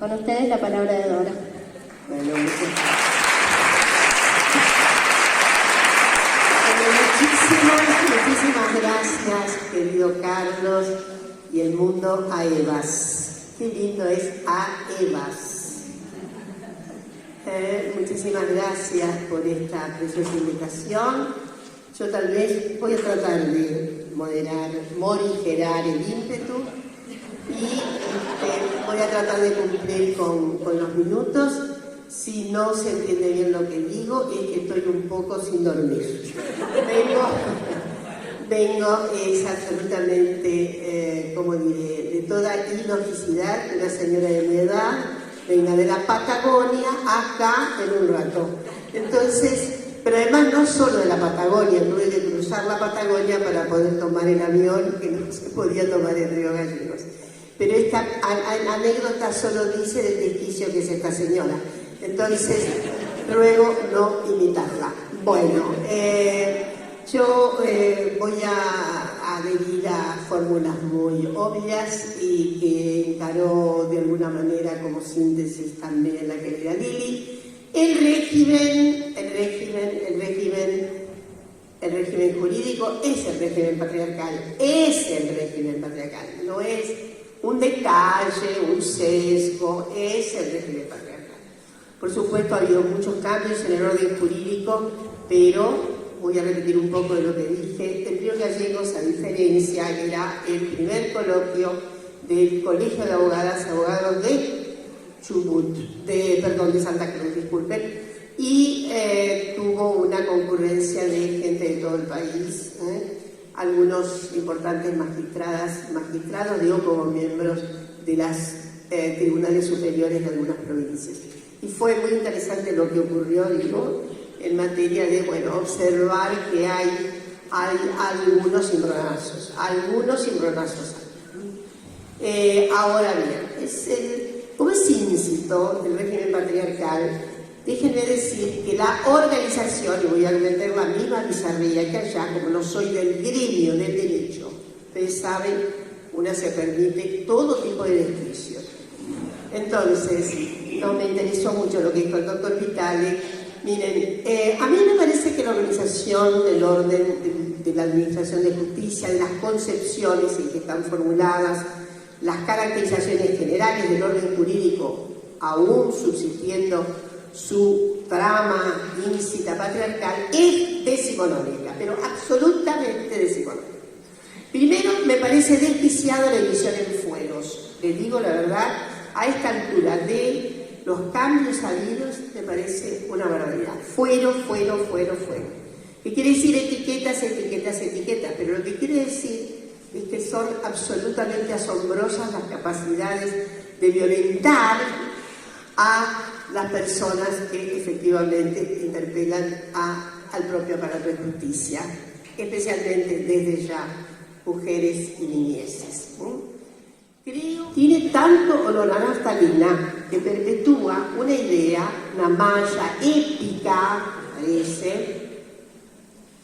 Con ustedes la palabra de Dora. Bueno, muchísimas gracias, querido Carlos, y el mundo a Evas. Qué lindo es a Evas. Muchísimas gracias por esta preciosa invitación. Yo tal vez voy a tratar de morigerar el ímpetu y voy a tratar de cumplir con los minutos. Si no se entiende bien lo que digo, es que estoy un poco sin dormir. Vengo es absolutamente, como diré, de toda ilogicidad, de una señora de mi edad, venga de la Patagonia acá en un rato. Entonces, pero además no solo de la Patagonia, tuve que cruzar la Patagonia para poder tomar el avión, que no se podía tomar en Río Gallegos. Pero esta anécdota solo dice del desquicio que es esta señora. Entonces, ruego no imitarla. Bueno, yo voy a adherir a fórmulas muy obvias y que encaró de alguna manera como síntesis también la querida Lili. El régimen jurídico es el régimen patriarcal, no es un detalle, un sesgo, es el régimen patriarcal. Por supuesto ha habido muchos cambios en el orden jurídico, pero voy a repetir un poco de lo que dije. En Río Gallegos, a diferencia, era el primer coloquio del Colegio de Abogados de Chubut, de Santa Cruz, disculpen, y tuvo una concurrencia de gente de todo el país, algunos importantes magistrados, digo, como miembros de los tribunales superiores de algunas provincias. Y fue muy interesante lo que ocurrió, digo, en materia de, bueno, observar que hay algunos cimbronazos. Ahora bien, como es íncito el régimen patriarcal, déjenme decir que la organización, y voy a meter la misma bizarría que allá, como no soy del gremio del derecho, ustedes saben, una se permite todo tipo de desjuicios. Entonces, no me interesó mucho lo que dijo el doctor Vitale. Miren, a mí me parece que la organización del orden de la administración de justicia, de las concepciones en que están formuladas, las caracterizaciones generales del orden jurídico, aún subsistiendo su trama íncita patriarcal, es decimonónica, pero absolutamente decimonónica. Primero, me parece desquiciado la división en fueros. Les digo la verdad, a esta altura de los cambios habidos, me parece una barbaridad. Fuero. ¿Qué quiere decir etiquetas? Pero lo que quiere decir es que son absolutamente asombrosas las capacidades de violentar a las personas que efectivamente interpelan al propio aparato de justicia, especialmente desde ya mujeres y niñeces. Tiene tanto olor a naftalina que perpetúa una idea, una malla épica, parece.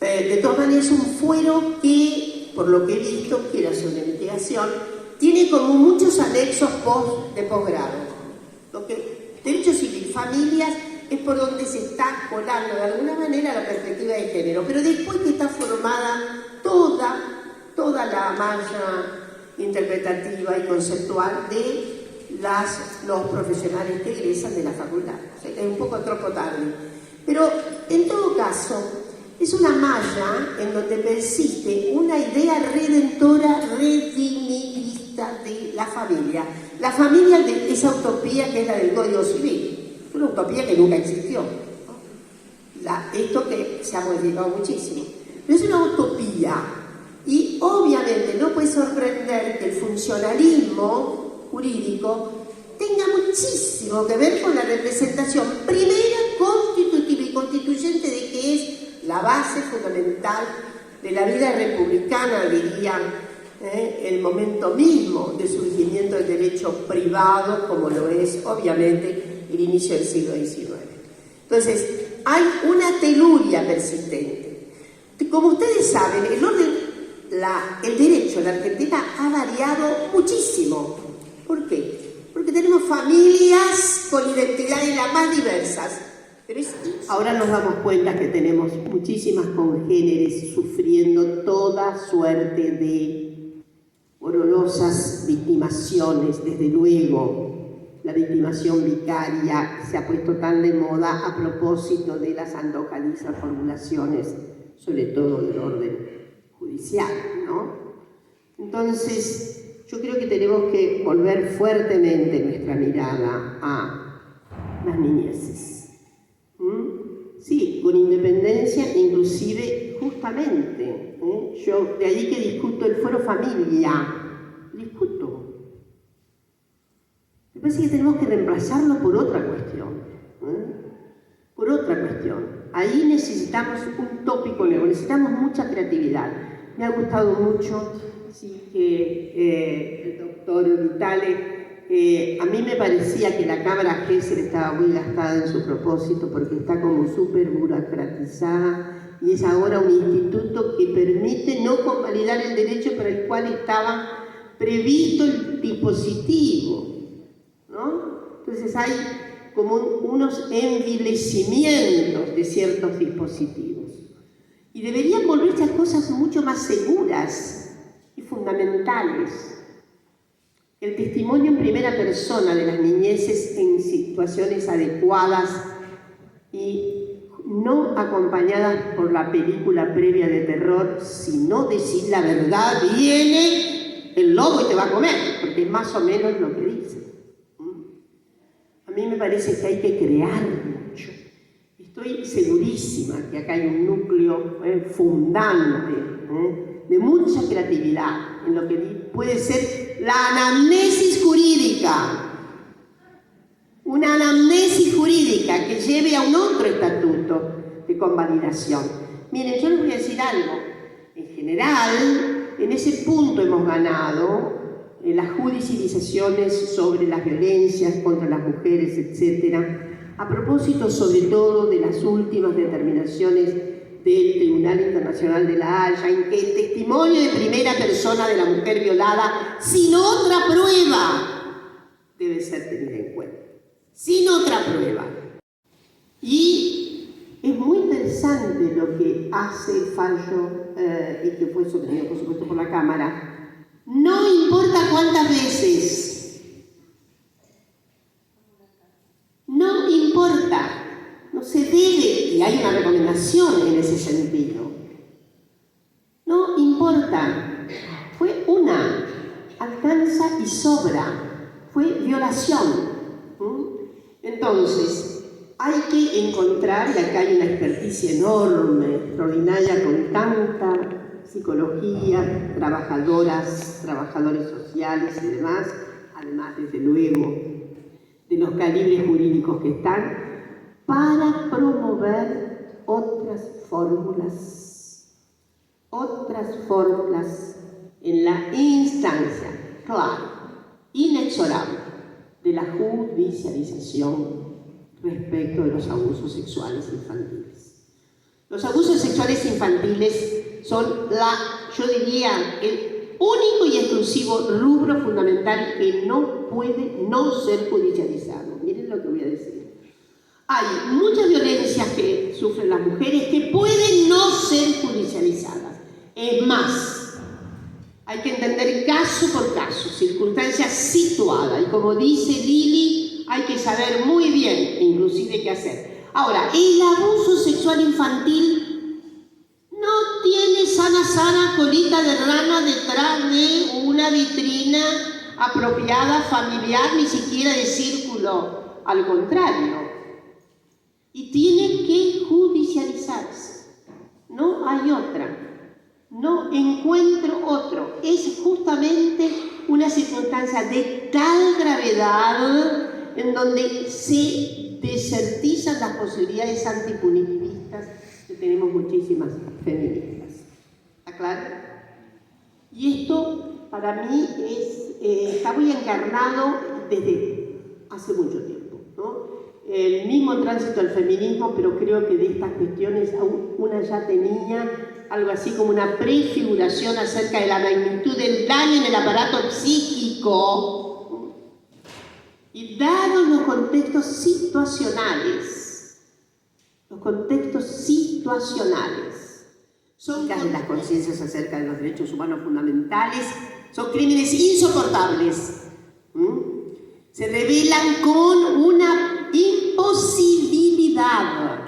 De todas maneras, es un fuero que, por lo que he visto, quiero hacer una investigación, tiene como muchos anexos de posgrado. Lo que derecho civil, familias, es por donde se está colando de alguna manera la perspectiva de género, pero después que está formada toda la malla interpretativa y conceptual de los profesionales que egresan de la facultad. O sea, es un poco tropo tarde. Pero, en todo caso, es una malla en donde persiste una idea redentora, redimitivista de la familia. La familia de esa utopía que es la del Código Civil. Una utopía que nunca existió. Esto que se ha modificado muchísimo. Pero es una utopía. Y obviamente no puede sorprender que el funcionalismo jurídico tenga muchísimo que ver con la representación primera, constitutiva y constituyente de que es la base fundamental de la vida republicana, diría, el momento mismo de surgimiento del derecho privado, como lo es obviamente el inicio del siglo XIX. Entonces, hay una teluria persistente. Como ustedes saben, el derecho en la Argentina ha variado muchísimo. ¿Por qué? Porque tenemos familias con identidades las más diversas. Pero ahora nos damos cuenta que tenemos muchísimas congéneres sufriendo toda suerte de horrorosas victimaciones, desde luego. La victimación vicaria se ha puesto tan de moda a propósito de las antojadizas formulaciones, sobre todo del orden judicial, ¿no? Entonces, yo creo que tenemos que volver fuertemente nuestra mirada a las niñeces. Sí, con independencia, inclusive, justamente, yo de allí que discuto el fuero familia, discuto. Me parece que tenemos que reemplazarlo por otra cuestión, por otra cuestión. Ahí necesitamos un tópico nuevo, necesitamos mucha creatividad. Me ha gustado mucho, sí, que el doctor Vitale, a mí me parecía que la Cámara Gesell estaba muy gastada en su propósito porque está como súper burocratizada y es ahora un instituto que permite no convalidar el derecho para el cual estaba previsto el dispositivo, ¿no? Entonces hay como unos envilecimientos de ciertos dispositivos y deberían volverse a cosas mucho más seguras y fundamentales. El testimonio en primera persona de las niñeces en situaciones adecuadas y no acompañadas por la película previa de terror, sino decir la verdad, viene el lobo y te va a comer, porque es más o menos lo que dice. A mí me parece que hay que crear mucho. Estoy segurísima que acá hay un núcleo fundante, de mucha creatividad en lo que puede ser la anamnesis jurídica. Una anamnesis jurídica que lleve a un otro estatuto de convalidación. Miren, yo les voy a decir algo. En general, en ese punto hemos ganado las judicializaciones sobre las violencias contra las mujeres, etc. A propósito, sobre todo, de las últimas determinaciones del Tribunal Internacional de la Haya, en que el testimonio de primera persona de la mujer violada, sin otra prueba, debe ser tenida en cuenta. Sin otra prueba. Y es muy interesante lo que hace el fallo, y que fue sostenido, por supuesto, por la Cámara. No importa cuántas veces. No importa. No se debe, y hay una recomendación en ese sentido. No importa. Fue una. Alcanza y sobra. Fue violación. Entonces, hay que encontrar, y acá hay una experticia enorme, extraordinaria, con tanta psicología, trabajadores sociales y demás, además, desde luego, de los calibres jurídicos que están, para promover otras fórmulas en la instancia, clara, inexorable, de la judicialización respecto de los abusos sexuales infantiles. Los abusos sexuales infantiles son yo diría, el único y exclusivo rubro fundamental que no puede no ser judicializado. Miren lo que voy a decir. Hay muchas violencias que sufren las mujeres que pueden no ser judicializadas. Es más, hay que entender caso por caso, circunstancias situadas. Y como dice Lili, hay que saber muy bien, inclusive, qué hacer. Ahora, el abuso sexual infantil no tiene sana colita de rana detrás de una vitrina apropiada, familiar, ni siquiera de círculo. Al contrario. Y tiene que judicializarse. No hay otra. No encuentro otro. Es justamente una circunstancia de tal gravedad en donde se desertizan las posibilidades antipunitivistas que tenemos muchísimas feministas. ¿Está claro? Y esto para mí está muy encarnado desde hace mucho tiempo, ¿no? El mismo tránsito al feminismo, pero creo que de estas cuestiones una ya tenía algo así como una prefiguración acerca de la magnitud del daño en el aparato psíquico Y dados los contextos situacionales, son de las conciencias acerca de los derechos humanos fundamentales, son crímenes insoportables. Se revelan con una imposibilidad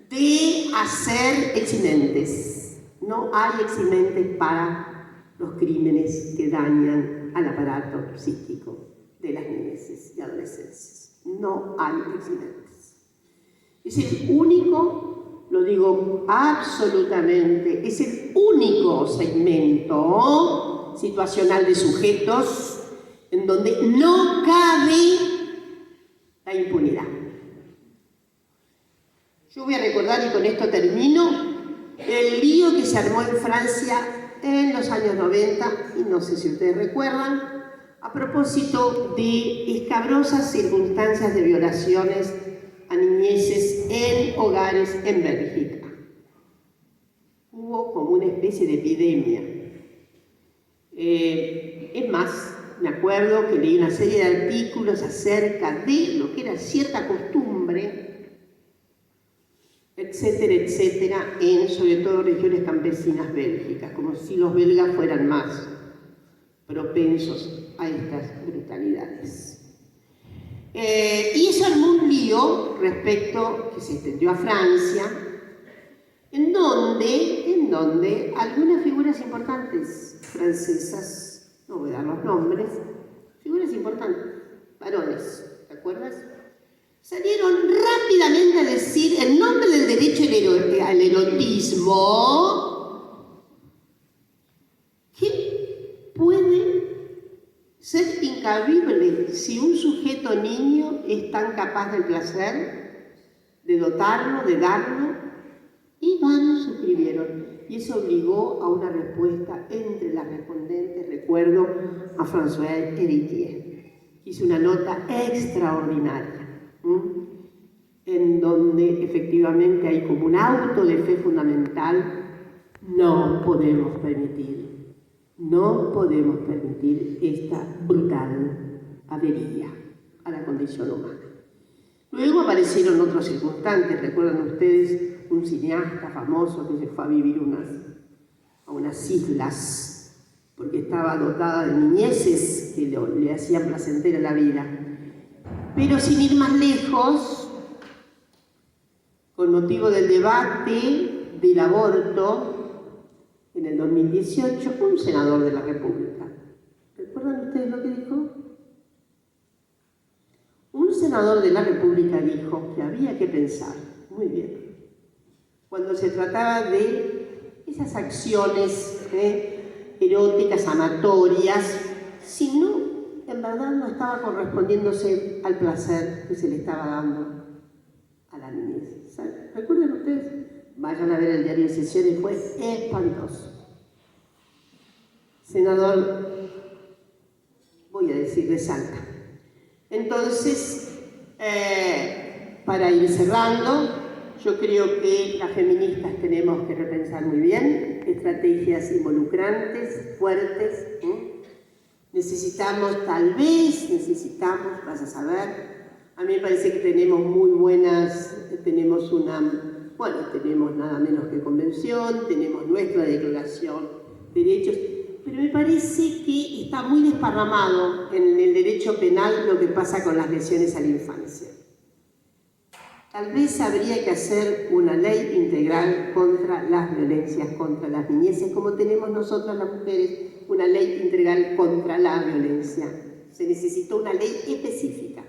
de hacer eximentes. No hay eximentes para los crímenes que dañan al aparato psíquico de las niñeces y adolescencias. No hay eximentes. Es el único, lo digo absolutamente, es el único segmento situacional de sujetos en donde no cabe la impunidad. Yo voy a recordar, y con esto termino, el lío que se armó en Francia en los años 90, y no sé si ustedes recuerdan, a propósito de escabrosas circunstancias de violaciones a niñeces en hogares en Bélgica. Hubo como una especie de epidemia. Es más, me acuerdo que leí una serie de artículos acerca de lo que era cierta costumbre, etcétera, etcétera, en sobre todo regiones campesinas bélgicas, como si los belgas fueran más propensos a estas brutalidades. Y eso armó un lío respecto, que se extendió a Francia, en donde algunas figuras importantes francesas, no voy a dar los nombres, figuras importantes, varones, ¿te acuerdas? Salieron rápidamente a decir, en nombre del derecho al erotismo, que puede ser incabible si un sujeto niño es tan capaz del placer, de dotarlo, de darlo, y varios suscribieron. Y eso obligó a una respuesta entre las respondentes. Recuerdo a François Héritier, que hizo una nota extraordinaria, en donde efectivamente hay como un auto de fe fundamental. No podemos permitir esta brutal avería a la condición humana. Luego aparecieron otros circunstantes. ¿Recuerdan ustedes un cineasta famoso que se fue a vivir a unas islas porque estaba dotada de niñeces que le hacían placentera la vida? Pero sin ir más lejos, con motivo del debate del aborto en el 2018, un senador de la República. ¿Recuerdan ustedes lo que dijo? Un senador de la República dijo que había que pensar, muy bien, cuando se trataba de esas acciones eróticas, amatorias, si no, en verdad no estaba correspondiéndose al placer que se le estaba dando a la niñez. ¿Recuerdan ustedes? Vayan a ver el diario de sesiones, fue espantoso. Senador, voy a decir de Salta. Entonces, para ir cerrando, yo creo que las feministas tenemos que repensar muy bien estrategias involucrantes, fuertes. Necesitamos, vas a saber, a mí me parece que tenemos muy buenas, tenemos nada menos que convención, tenemos nuestra declaración de derechos, pero me parece que está muy desparramado en el derecho penal lo que pasa con las lesiones a la infancia. Tal vez habría que hacer una ley integral contra las violencias contra las niñeces, como tenemos nosotras las mujeres, una ley integral contra la violencia. Se necesitó una ley específica,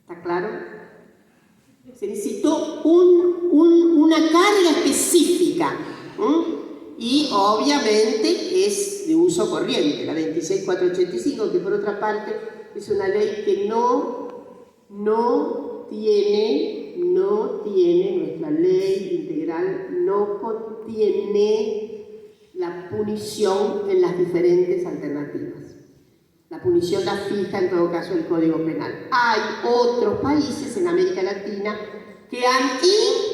¿está claro? Se necesitó una carga específica, y obviamente es de uso corriente, la 26485, que por otra parte es una ley que no tiene, nuestra ley integral no contiene la punición en las diferentes alternativas. La punición la fija en todo caso el Código Penal. Hay otros países en América Latina que han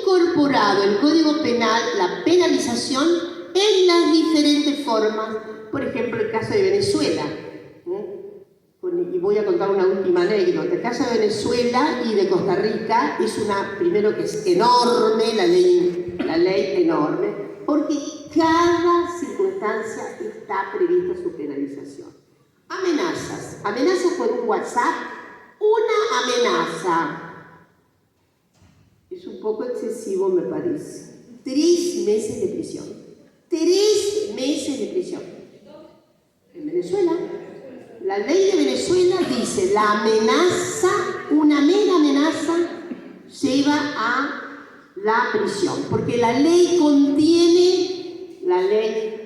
incorporado el Código Penal, la penalización en las diferentes formas. Por ejemplo, el caso de Venezuela, y voy a contar una última anécdota. El caso de Venezuela y de Costa Rica es primero que es enorme, la ley enorme, porque cada circunstancia está prevista su penalización. Amenazas por un WhatsApp, una amenaza. Es un poco excesivo, me parece. 3 meses de prisión. 3 meses de prisión. En Venezuela, la ley de Venezuela dice, la amenaza, una mera amenaza, lleva a la prisión. Porque la ley contiene,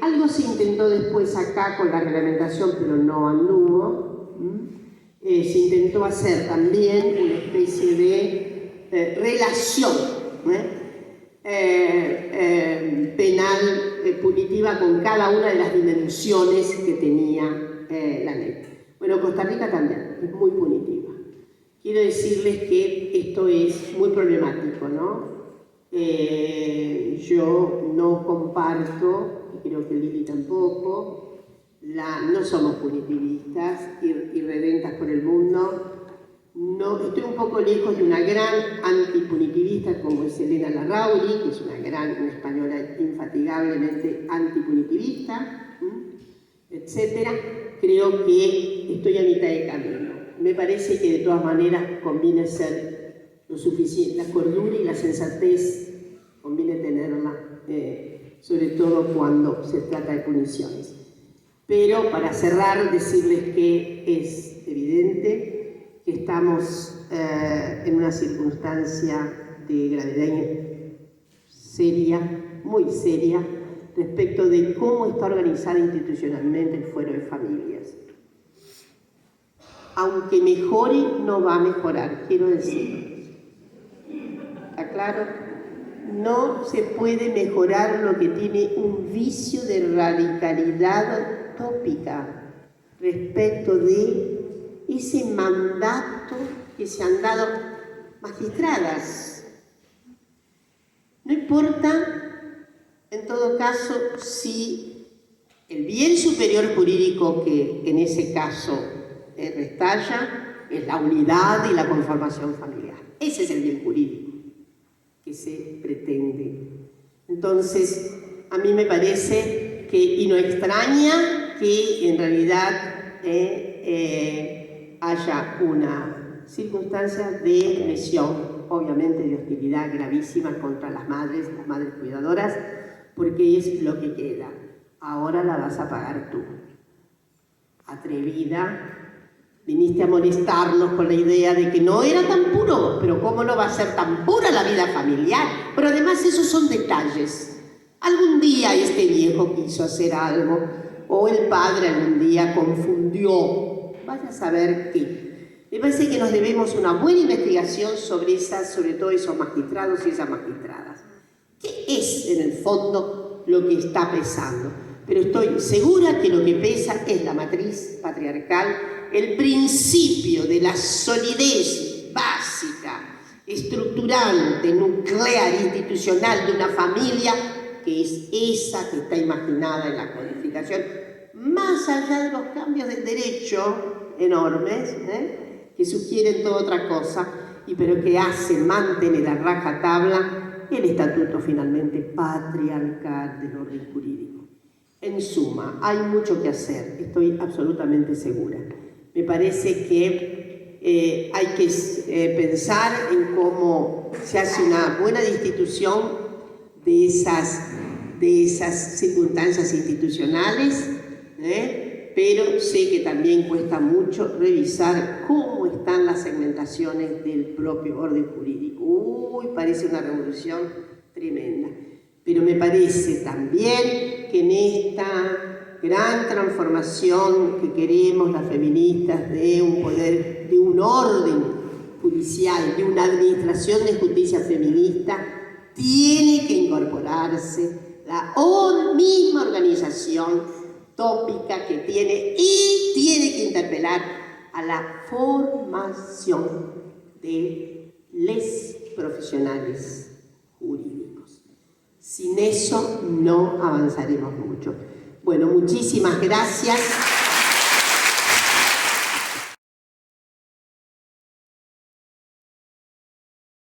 algo se intentó después acá con la reglamentación, pero no anduvo. Se intentó hacer también una especie de relación penal punitiva con cada una de las dimensiones que tenía la ley. Bueno, Costa Rica también es muy punitiva. Quiero decirles que esto es muy problemático, ¿no? Yo no comparto, y creo que Lili tampoco, no somos punitivistas, irredentas por el mundo. No, estoy un poco lejos de una gran antipunitivista como es Elena Larrauri, que es una española infatigablemente antipunitivista, etc. Creo que estoy a mitad de camino. Me parece que de todas maneras conviene ser lo suficiente, la cordura y la sensatez conviene tenerla, sobre todo cuando se trata de puniciones. Pero para cerrar, decirles que es evidente que estamos en una circunstancia de gravedad seria, muy seria, respecto de cómo está organizada institucionalmente el fuero de familias. Aunque mejore, no va a mejorar, quiero decir. ¿Está claro? No se puede mejorar lo que tiene un vicio de radicalidad tópica respecto de ese mandato que se han dado magistradas. No importa, en todo caso, si el bien superior jurídico que en ese caso restalla es la unidad y la conformación familiar. Ese es el bien jurídico que se pretende. Entonces, a mí me parece que, y no extraña, que en realidad haya una circunstancia de agresión, obviamente de hostilidad gravísima contra las madres cuidadoras, porque es lo que queda. Ahora la vas a pagar tú. Atrevida, viniste a molestarnos con la idea de que no era tan puro, pero ¿cómo no va a ser tan pura la vida familiar? Pero además esos son detalles. Algún día este viejo quiso hacer algo, o el padre algún día confundió. Vaya a saber qué. Me parece que nos debemos una buena investigación sobre todo esos magistrados y esas magistradas. ¿Qué es en el fondo lo que está pesando? Pero estoy segura que lo que pesa es la matriz patriarcal, el principio de la solidez básica, estructurante, nuclear, institucional de una familia, que es esa que está imaginada en la codificación, más allá de los cambios del derecho enormes, que sugieren toda otra cosa, pero que hacen mantener a rajatabla el estatuto finalmente patriarcal del orden jurídico. En suma, hay mucho que hacer, estoy absolutamente segura. Me parece que hay que pensar en cómo se hace una buena destitución de esas circunstancias institucionales, pero sé que también cuesta mucho revisar cómo están las segmentaciones del propio orden jurídico. Uy, parece una revolución tremenda. Pero me parece también que en esta gran transformación que queremos las feministas de un poder, de un orden judicial, de una administración de justicia feminista, tiene que incorporarse la misma organización tópica que tiene y tiene que interpelar a la formación de les profesionales jurídicos. Sin eso no avanzaremos mucho. Bueno, muchísimas gracias.